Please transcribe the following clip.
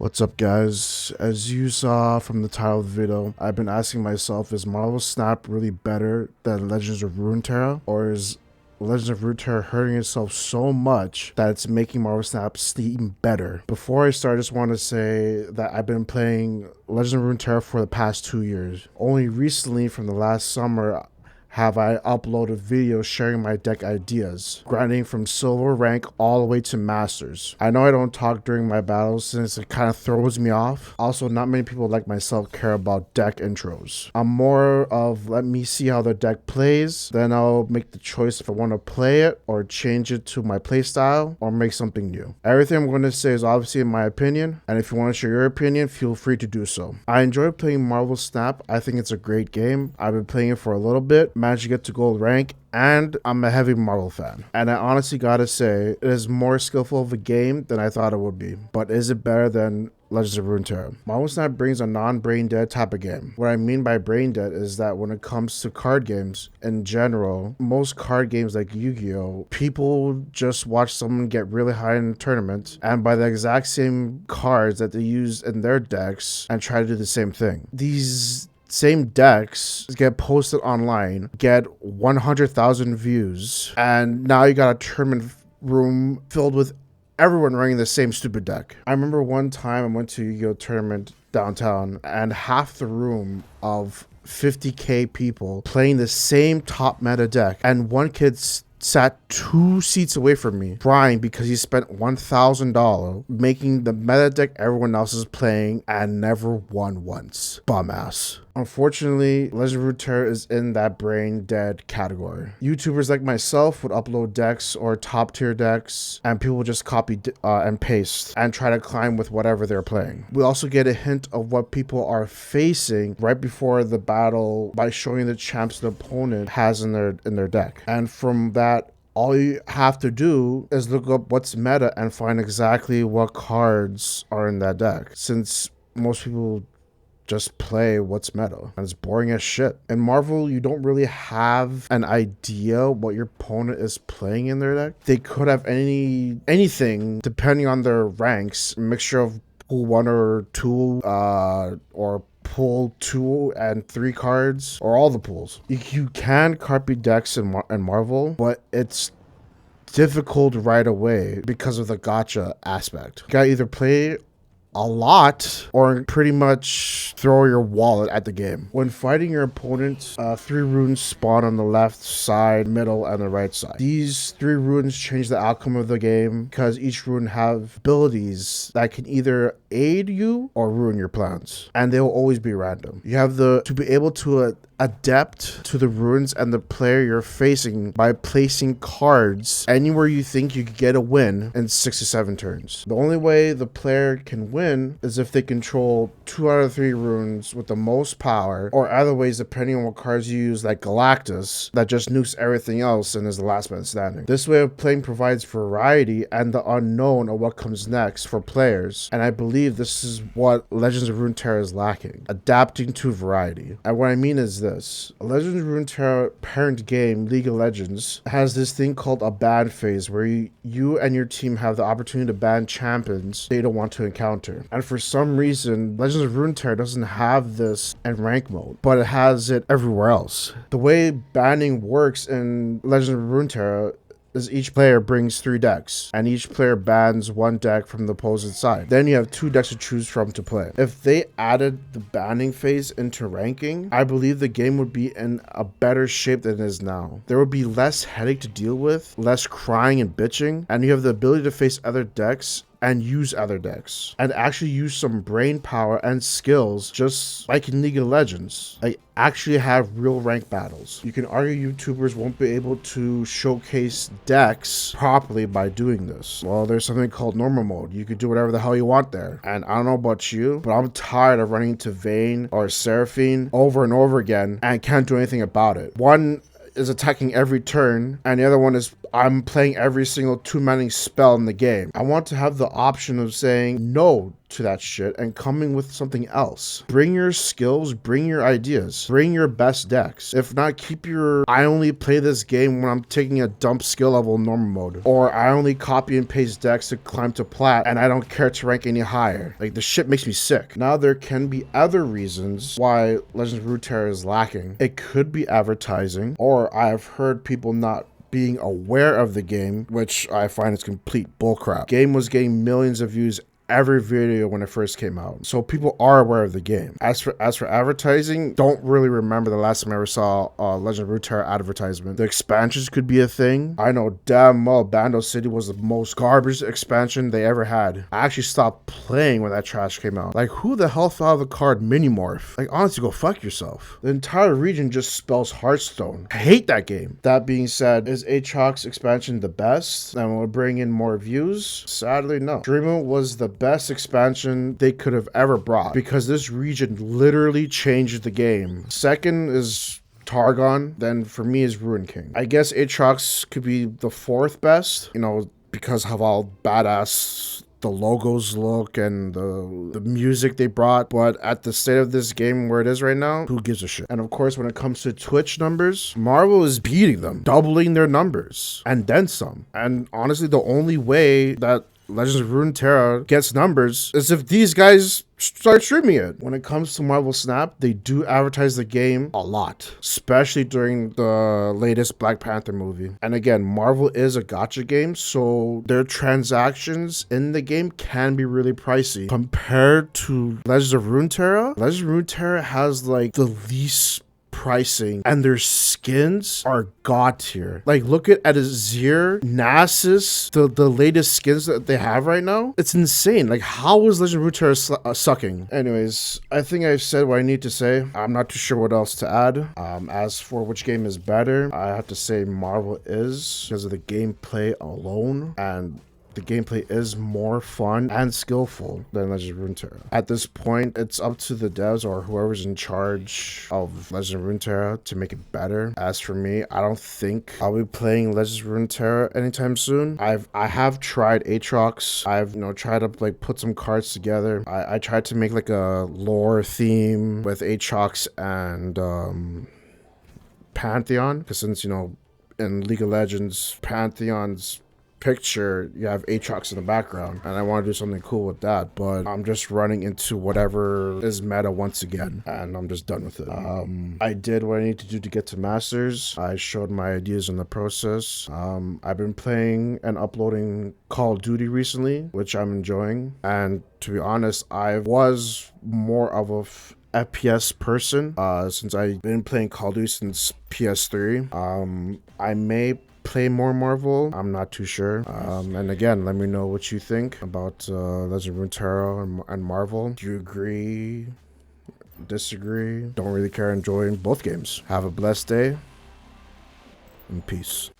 What's up, guys? As you saw from the title of the video, I've been asking myself, is Marvel Snap really better than Legends of Runeterra? Or is Legends of Runeterra hurting itself so much that it's making Marvel Snap seem better? Before I start, I just want to say that I've been playing Legends of Runeterra for the past 2 years. Only recently, from the last summer, have I uploaded videos sharing my deck ideas, grinding from silver rank all the way to masters. I know I don't talk during my battles since it kind of throws me off. Also, not many people like myself care about deck intros. I'm more of let me see how the deck plays, then I'll make the choice if I want to play it or change it to my playstyle or make something new. Everything I'm going to say is obviously in my opinion, and if you want to share your opinion, feel free to do so. I enjoy playing Marvel Snap. I think it's a great game. I've been playing it for a little bit, managed to get to gold rank, and I'm a heavy Marvel fan. And I honestly gotta say, it is more skillful of a game than I thought it would be. But is it better than Legends of Runeterra? Marvel Snap brings a non-brain dead type of game. What I mean by brain dead is that when it comes to card games in general, most card games like Yu-Gi-Oh, people just watch someone get really high in a tournament and buy the exact same cards that they use in their decks and try to do the same thing. These same decks get posted online, get 100,000 views, and now you got a tournament room filled with everyone running the same stupid deck. I remember one time I went to a Yu-Gi-Oh tournament downtown, and half the room of 50k people playing the same top meta deck, and one kid sat 2 seats away from me crying because he spent $1,000 making the meta deck everyone else is playing and never won once. Bum ass. Unfortunately, Legend of Runeterra is in that brain dead category. YouTubers like myself would upload decks or top tier decks, and people would just copy and paste and try to climb with whatever they're playing. We also get a hint of what people are facing right before the battle by showing the champs the opponent has in their deck. And from that, all you have to do is look up what's meta and find exactly what cards are in that deck, since most people just play what's meta, and it's boring as shit. In Marvel, you don't really have an idea what your opponent is playing in their deck. They could have anything depending on their ranks, a mixture of pool 1 or 2, or pull 2 and 3 cards, or all the pools. You can copy decks in Marvel, but it's difficult right away because of the gacha aspect. You gotta either play a lot or pretty much throw your wallet at the game. When fighting your opponent, 3 runes spawn on the left side, middle, and the right side. These 3 runes change the outcome of the game because each rune have abilities that can either aid you or ruin your plans, and they will always be random. You have to be able to adapt to the runes and the player you're facing by placing cards anywhere you think you could get a win in 6 to 7 turns. The only way the player can win is if they control 2 out of 3 runes with the most power, or other ways depending on what cards you use, like Galactus, that just nukes everything else and is the last man standing. This way of playing provides variety and the unknown of what comes next for players, and I believe this is what Legends of Runeterra is lacking: adapting to variety. And what I mean is this: Legends of Runeterra parent game, League of Legends, has this thing called a ban phase where you and your team have the opportunity to ban champions they don't want to encounter. And for some reason, Legends of Runeterra doesn't have this in rank mode, but it has it everywhere else. The way banning works in Legends of Runeterra is each player brings 3 decks, and each player bans 1 deck from the opposing side. Then you have 2 decks to choose from to play. If they added the banning phase into ranking, I believe the game would be in a better shape than it is now. There would be less headache to deal with, less crying and bitching, and you have the ability to face other decks and use other decks and actually use some brain power and skills, just like in League of Legends. Like, actually have real rank battles. You can argue YouTubers won't be able to showcase decks properly by doing this. Well, there's something called normal mode. You could do whatever the hell you want there. And I don't know about you, but I'm tired of running into Vayne or Seraphine over and over again and can't do anything about it. One is attacking every turn, and the other one is I'm playing every single 2-manning spell in the game. I want to have the option of saying, no, to that shit and coming with something else. Bring your skills, bring your ideas, bring your best decks. If not, keep your I only play this game when I'm taking a dump skill level normal mode, or I only copy and paste decks to climb to plat and I don't care to rank any higher. Like, the shit makes me sick. Now there can be other reasons why Legends of Runeterra is lacking. It could be advertising, or I've heard people not being aware of the game, which I find is complete bullcrap. Game was getting millions of views every video when it first came out, so people are aware of the game. As for advertising, don't really remember the last time I ever saw a Legend of Runeterra advertisement. The expansions could be a thing. I know damn well Bando City was the most garbage expansion they ever had. I actually stopped playing when that trash came out. Like, who the hell thought of the card Minimorph? Like, honestly, go fuck yourself. The entire region just spells Hearthstone. I hate that game. That being said, is Aatrox expansion the best and will bring in more views? Sadly, no. Dreaming was the best expansion they could have ever brought, because this region literally changed the game. Second is Targon, then for me is Ruin King. I guess Aatrox could be the fourth best, you know, because of how badass the logos look and the music they brought. But at the state of this game where it is right now, who gives a shit? And of course, when it comes to Twitch numbers, Marvel is beating them, doubling their numbers and then some. And honestly, the only way that Legends of Runeterra gets numbers is if these guys start streaming it. When it comes to Marvel Snap, they do advertise the game a lot, especially during the latest Black Panther movie. And again, Marvel is a gacha game, so their transactions in the game can be really pricey compared to Legends of Runeterra. Legends of Runeterra has like the least pricing, and their skins are god tier. Like, look at Azir, Nasus, the latest skins that they have right now. It's insane. Like, how is Legend of Runeterra sucking? Anyways, I think I've said what I need to say. I'm not too sure what else to add. As for which game is better, I have to say Marvel is, because of the gameplay alone, and the gameplay is more fun and skillful than Legend of Runeterra. At this point, it's up to the devs or whoever's in charge of Legend of Runeterra to make it better. As for me, I don't think I'll be playing Legend of Runeterra anytime soon. I have tried Aatrox. I've tried to like put some cards together. I tried to make like a lore theme with Aatrox and Pantheon, because since in League of Legends, Pantheon's picture, you have Aatrox in the background, and I want to do something cool with that, but I'm just running into whatever is meta once again, and I'm just done with it. I did what I need to do to get to Masters. I showed my ideas in the process. I've been playing and uploading Call of Duty recently, which I'm enjoying, and to be honest, I was more of a FPS person since I've been playing Call of Duty since PS3. I may play more Marvel. I'm not too sure. And again, let me know what you think about Legend of Runeterra and Marvel. Do you agree? Disagree? Don't really care? Enjoying both games. Have a blessed day and peace.